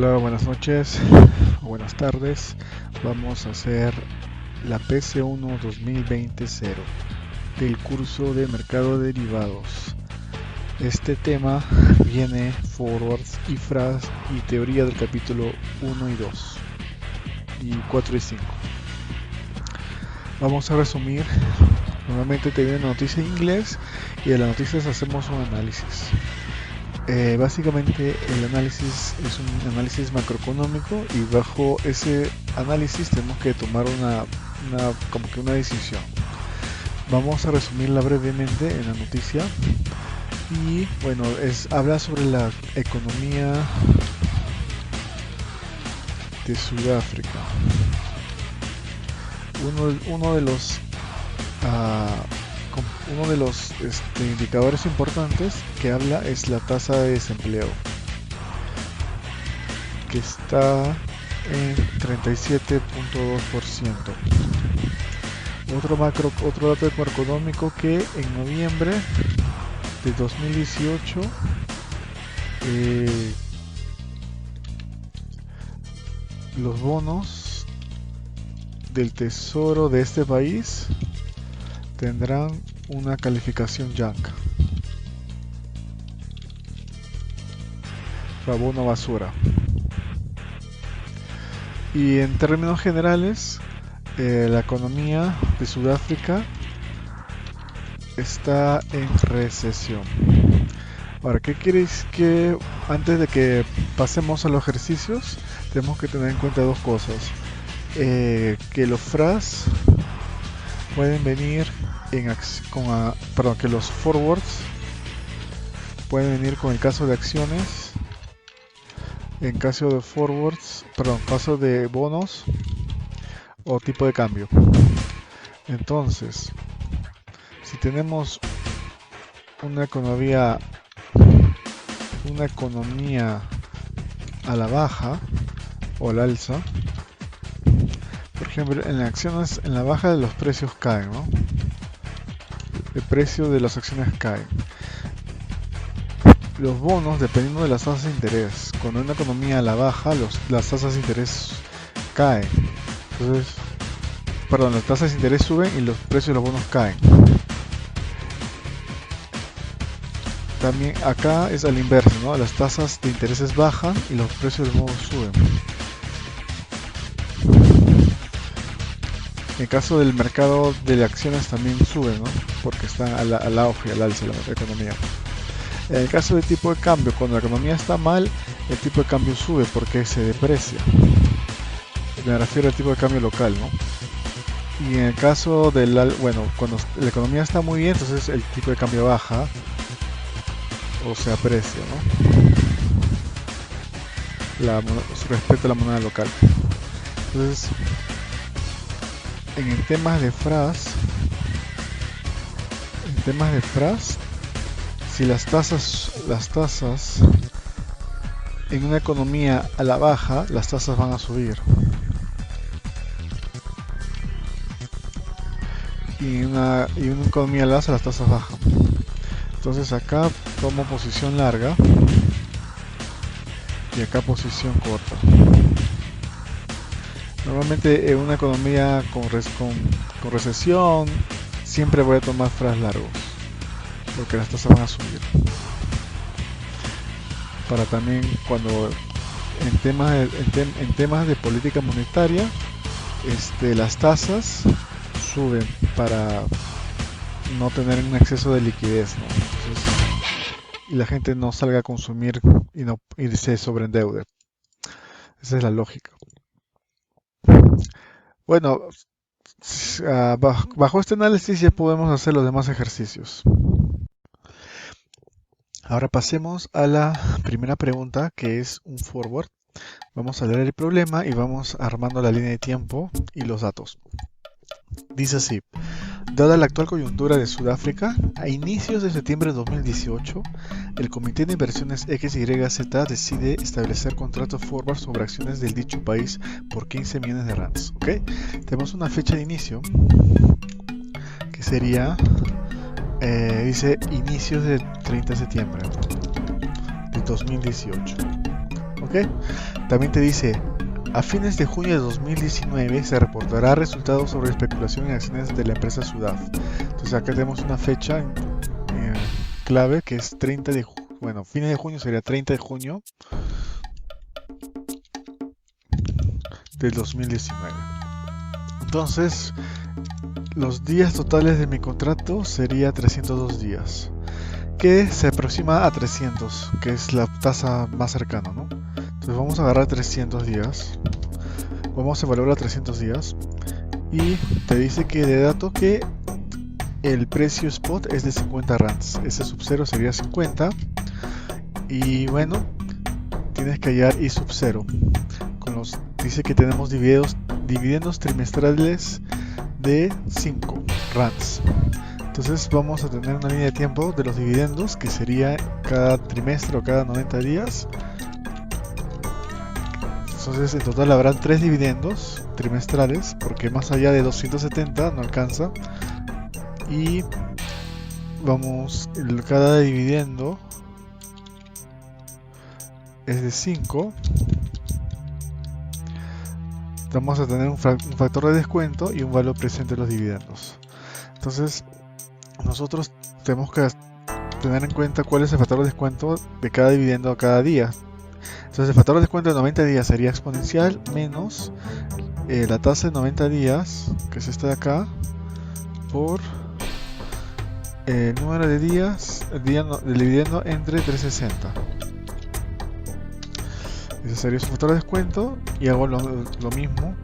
Hola, buenas noches o buenas tardes. Vamos a hacer la PC1 2020-0 del curso de mercado de derivados. Este tema viene forwards y fras y teoría del capítulo 1 y 2 y 4 y 5. Vamos a resumir. Normalmente te viene una noticia en inglés y de las noticias hacemos un análisis. Básicamente el análisis es un análisis macroeconómico y bajo ese análisis tenemos que tomar una decisión. Vamos a resumirla brevemente en la noticia y bueno, habla sobre la economía de Sudáfrica. Uno de los indicadores importantes que habla es la tasa de desempleo, que está en 37.2%. Otro dato macroeconómico que en noviembre de 2018 los bonos del tesoro de este país tendrán una calificación Junk, bono basura. Y en términos generales, la economía de Sudáfrica está en recesión. Ahora, ¿qué queréis que antes de que pasemos a los ejercicios tenemos que tener en cuenta dos cosas? Que los FRAs pueden venir que los forwards pueden venir con el caso de acciones, en caso de forwards, caso de bonos o tipo de cambio. Entonces, si tenemos una economía a la baja o al alza, por ejemplo, en las acciones, en la baja de los precios caen, ¿no? El precio de las acciones cae. Los bonos, dependiendo de las tasas de interés, cuando hay una economía a la baja, las tasas de interés caen. Entonces, las tasas de interés suben y los precios de los bonos caen. También acá es al inverso, ¿no? Las tasas de intereses bajan y los precios de los bonos suben. En el caso del mercado de acciones también sube, ¿no? Porque está al auge, al alza la economía. En el caso del tipo de cambio, cuando la economía está mal, el tipo de cambio sube porque se deprecia. Me refiero al tipo de cambio local, ¿no? Y en el caso cuando la economía está muy bien, entonces el tipo de cambio baja o se aprecia, ¿no? Respecto a la moneda local. Entonces, en temas de FRAs, si las tasas en una economía a la baja, las tasas van a subir. Y en una economía a la alza, las tasas bajan. Entonces acá tomo posición larga y acá posición corta. Normalmente en una economía con recesión siempre voy a tomar FRAs largos porque las tasas van a subir. Para también cuando en temas de política monetaria, las tasas suben para no tener un exceso de liquidez, ¿no? Entonces, y la gente no salga a consumir y se sobreendeude. Esa es la lógica. Bueno, bajo este análisis ya podemos hacer los demás ejercicios. Ahora pasemos a la primera pregunta, que es un forward. Vamos a leer el problema y vamos armando la línea de tiempo y los datos. Dice así: dada la actual coyuntura de Sudáfrica, a inicios de septiembre de 2018, el Comité de Inversiones XYZ decide establecer contratos forward sobre acciones del dicho país por 15 millones de rands. ¿Okay? Tenemos una fecha de inicio que sería, dice inicios del 30 de septiembre de 2018. ¿Ok? ¿ok? También te dice, a fines de junio de 2019 se reportará resultados sobre especulación en acciones de la empresa Sudaf. Entonces acá tenemos una fecha clave que es 30 de junio. Bueno, fines de junio sería 30 de junio del 2019. Entonces, los días totales de mi contrato sería 302 días, que se aproxima a 300, que es la tasa más cercana, ¿no? Entonces vamos a agarrar 300 días, vamos a evaluar a 300 días, y te dice que de dato que el precio spot es de 50 rands, ese sub 0 sería 50, y bueno, tienes que hallar I sub 0. Dice que tenemos dividendos trimestrales de 5 rands. Entonces vamos a tener una línea de tiempo de los dividendos que sería cada trimestre o cada 90 días. Entonces en total habrán 3 dividendos trimestrales, porque más allá de 270 no alcanza. Y cada dividendo es de 5. Vamos a tener un factor de descuento y un valor presente de los dividendos. Entonces nosotros tenemos que tener en cuenta cuál es el factor de descuento de cada dividendo a cada día. Entonces el factor de descuento de 90 días sería exponencial menos la tasa de 90 días, que es esta de acá, por el número de días del dividendo entre 360. Ese sería su factor de descuento, y hago lo mismo.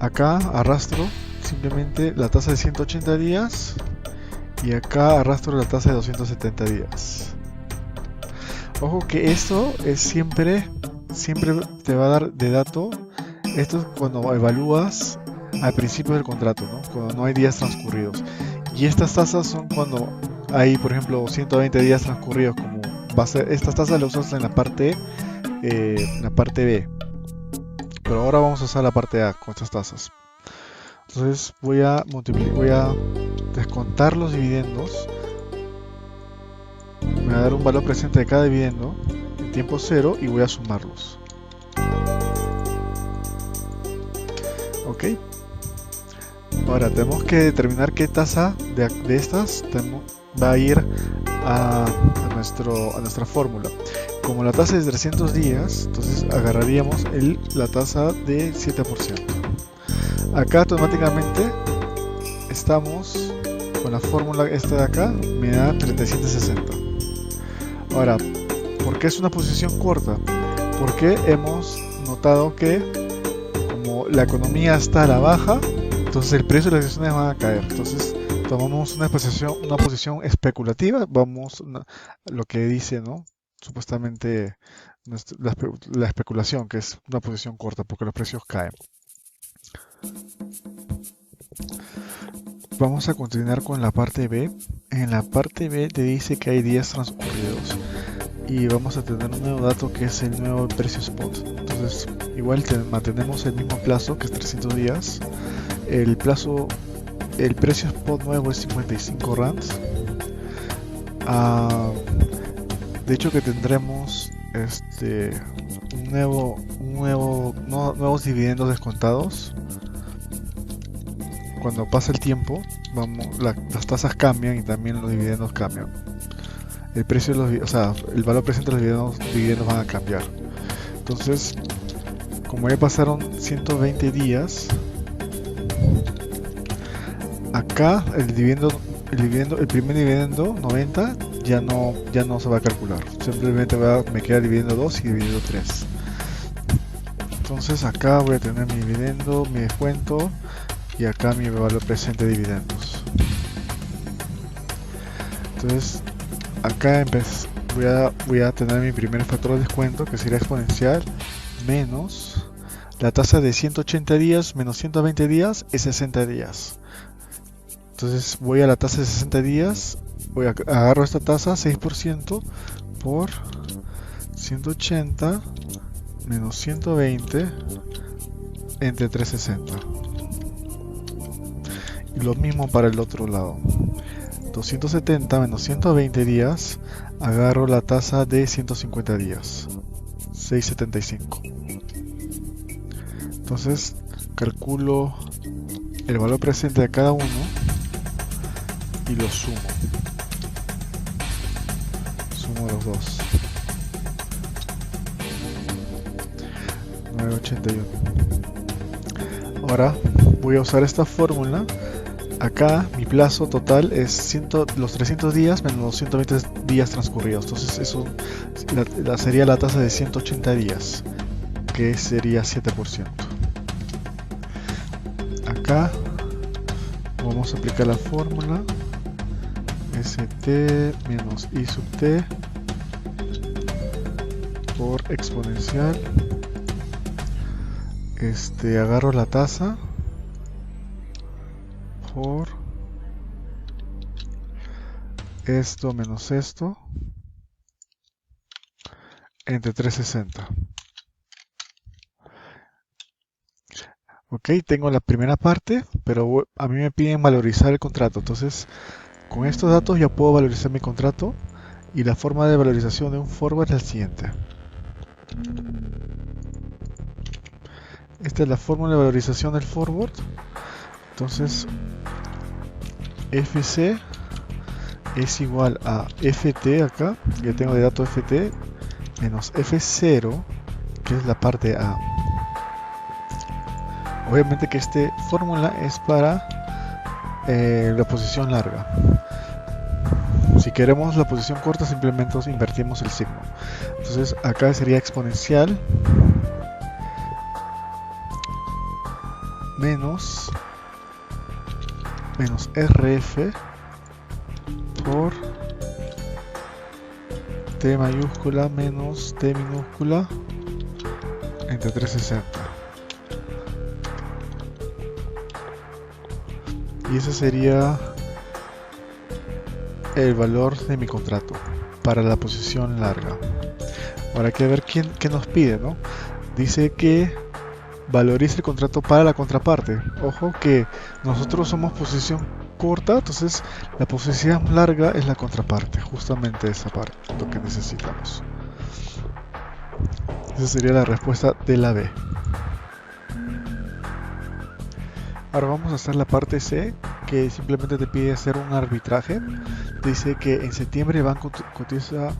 Acá arrastro simplemente la tasa de 180 días y acá arrastro la tasa de 270 días. Ojo que esto es siempre te va a dar de dato. Esto es cuando evalúas al principio del contrato, ¿no? Cuando no hay días transcurridos. Y estas tasas son cuando hay, por ejemplo, 120 días transcurridos, como estas tasas las usas en la parte B, pero ahora vamos a usar la parte A con estas tasas. Entonces voy a descontar los dividendos, me va a dar un valor presente de cada dividendo en tiempo cero y voy a sumarlos. Ok, ahora tenemos que determinar qué tasa de estas va a ir a nuestra fórmula. Como la tasa es de 300 días, entonces agarraríamos la tasa de 7%. Acá automáticamente estamos con la fórmula esta de acá, me da 37.60. Ahora, ¿por qué es una posición corta? Porque hemos notado que como la economía está a la baja, entonces el precio de las acciones van a caer. Entonces tomamos una posición especulativa, lo que dice, ¿no? Supuestamente la especulación, que es una posición corta porque los precios caen. Vamos a continuar con la parte B. En la parte B te dice que hay días transcurridos y vamos a tener un nuevo dato que es el nuevo precio spot. Entonces igual mantenemos el mismo plazo, que es 300 días. El precio spot nuevo es 55 rands. De hecho que tendremos nuevos dividendos descontados. Cuando pasa el tiempo, las tasas cambian y también los dividendos cambian. El precio el valor presente de los dividendos van a cambiar. Entonces, como ya pasaron 120 días, acá el primer dividendo 90 ya no se va a calcular, simplemente me queda dividendo 2 y dividendo 3. Entonces acá voy a tener mi dividendo, mi descuento y acá mi valor presente de dividendos. Entonces acá voy a tener mi primer factor de descuento, que sería exponencial menos la tasa de 180 días menos 120 días es 60 días. Entonces voy a la tasa de 60 días, agarro esta tasa 6% por 180 menos 120 entre 360. Y lo mismo para el otro lado. 270 menos 120 días, agarro la tasa de 150 días. 675. Entonces calculo el valor presente de cada uno y lo sumo. Sumo los dos. 981. Ahora voy a usar esta fórmula. Acá mi plazo total es los 300 días menos los 120 días transcurridos. Entonces eso sería la tasa de 180 días, que sería 7%. Acá vamos a aplicar la fórmula st menos i sub t por exponencial. Agarro la tasa por esto menos esto entre 360. Ok, tengo la primera parte, pero a mí me piden valorizar el contrato. Entonces, con estos datos ya puedo valorizar mi contrato, y la forma de valorización de un forward es la siguiente. Esta es la fórmula de valorización del forward. Entonces, FC es igual a FT acá, ya tengo de dato FT, menos F0, que es la parte A. Obviamente que esta fórmula es para la posición larga. Si queremos la posición corta, simplemente invertimos el signo. Entonces acá sería exponencial menos RF por T mayúscula menos T minúscula entre 360. Y ese sería el valor de mi contrato para la posición larga. Ahora hay que ver qué nos pide, ¿no? Dice que valorice el contrato para la contraparte. Ojo que nosotros somos posición corta, entonces la posición larga es la contraparte, justamente esa parte, lo que necesitamos. Esa sería la respuesta de la B. Ahora vamos a hacer la parte C, que simplemente te pide hacer un arbitraje. Dice que en septiembre el banco cotiza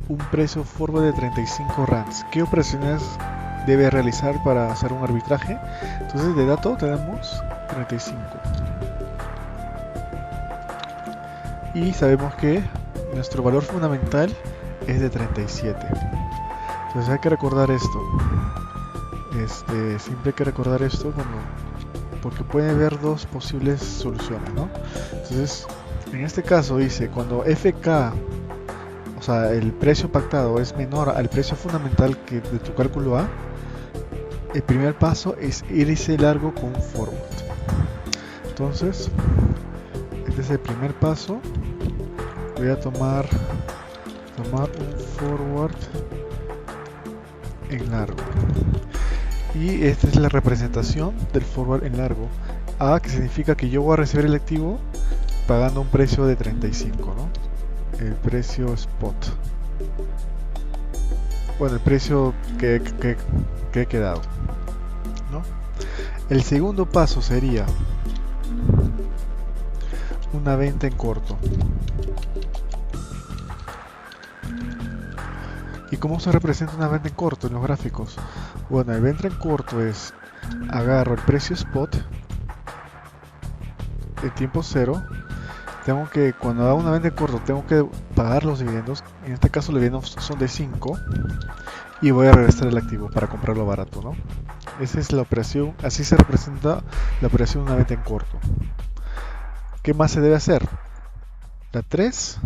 un precio forward de 35 rands. ¿Qué operaciones debe realizar para hacer un arbitraje? Entonces de dato tenemos 35. Y sabemos que nuestro valor fundamental es de 37. Entonces hay que recordar esto. Siempre hay que recordar esto porque puede haber dos posibles soluciones, ¿no? Entonces, en este caso dice, cuando FK, o sea, el precio pactado es menor al precio fundamental de tu cálculo A, el primer paso es irse largo con un forward. Entonces, este es el primer paso. Voy a tomar un forward en largo. Y esta es la representación del forward en largo. A, que significa que yo voy a recibir el activo pagando un precio de 35, ¿no? El precio spot. Bueno, el precio que he quedado, ¿no? El segundo paso sería una venta en corto. ¿Y cómo se representa una venta en corto en los gráficos? Bueno, el venta en corto es, agarro el precio spot de tiempo cero. Cuando hago una venta en corto, tengo que pagar los dividendos. En este caso los dividendos son de 5. Y voy a regresar el activo para comprarlo barato, ¿no? Esa es la operación, así se representa la operación de una venta en corto. ¿Qué más se debe hacer? La 3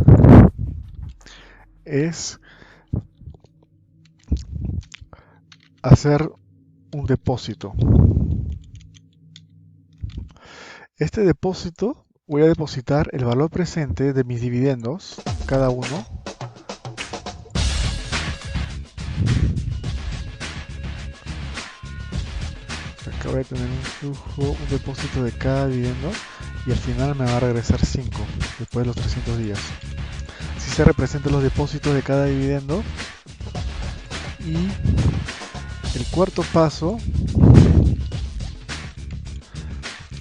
es hacer un depósito. Este depósito, voy a depositar el valor presente de mis dividendos, cada uno. Acá voy a tener un flujo, un depósito de cada dividendo, y al final me va a regresar 5 después de los 300 días. Así se representan los depósitos de cada dividendo. Y cuarto paso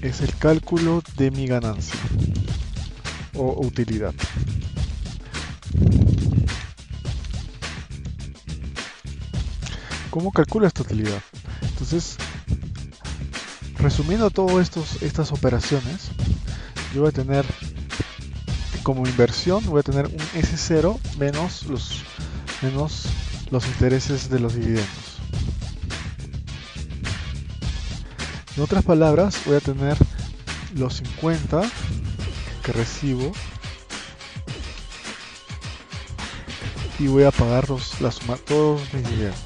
es el cálculo de mi ganancia o utilidad. ¿Cómo calculo esta utilidad? Entonces, resumiendo todas estas operaciones, yo voy a tener como inversión, voy a tener un S0 menos los intereses de los dividendos. En otras palabras, voy a tener los 50 que recibo y voy a pagar la suma todos mis dividendos.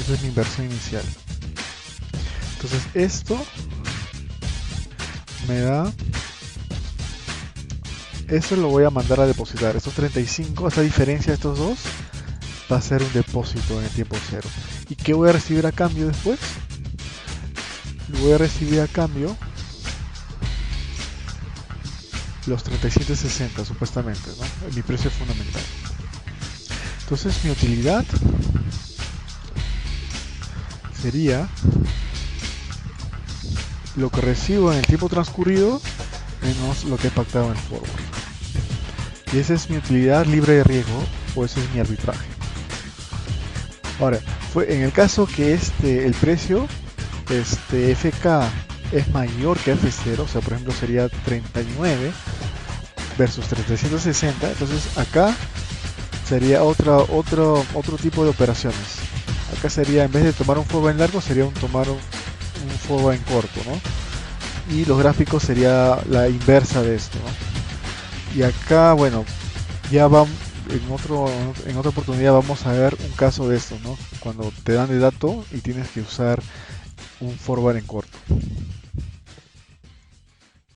Esa es mi inversión inicial. Entonces esto me da, eso lo voy a mandar a depositar. Estos 35, esta diferencia de estos dos va a ser un depósito en el tiempo cero. ¿Y qué voy a recibir a cambio después? Voy a recibir a cambio los 37.60 supuestamente, ¿no? Mi precio fundamental. Entonces mi utilidad sería lo que recibo en el tiempo transcurrido menos lo que he pactado en el forward. Y esa es mi utilidad libre de riesgo, o ese es mi arbitraje. Ahora, en el caso que el precio FK es mayor que F0, o sea, por ejemplo sería 39 versus 360, entonces acá sería otro tipo de operaciones. Acá sería, en vez de tomar un forward en largo, sería tomar un forward en corto, ¿no? Y los gráficos sería la inversa de esto, ¿no? Y acá, bueno, ya vamos en otra oportunidad vamos a ver un caso de esto, ¿no? Cuando te dan el dato y tienes que usar un forward en corto.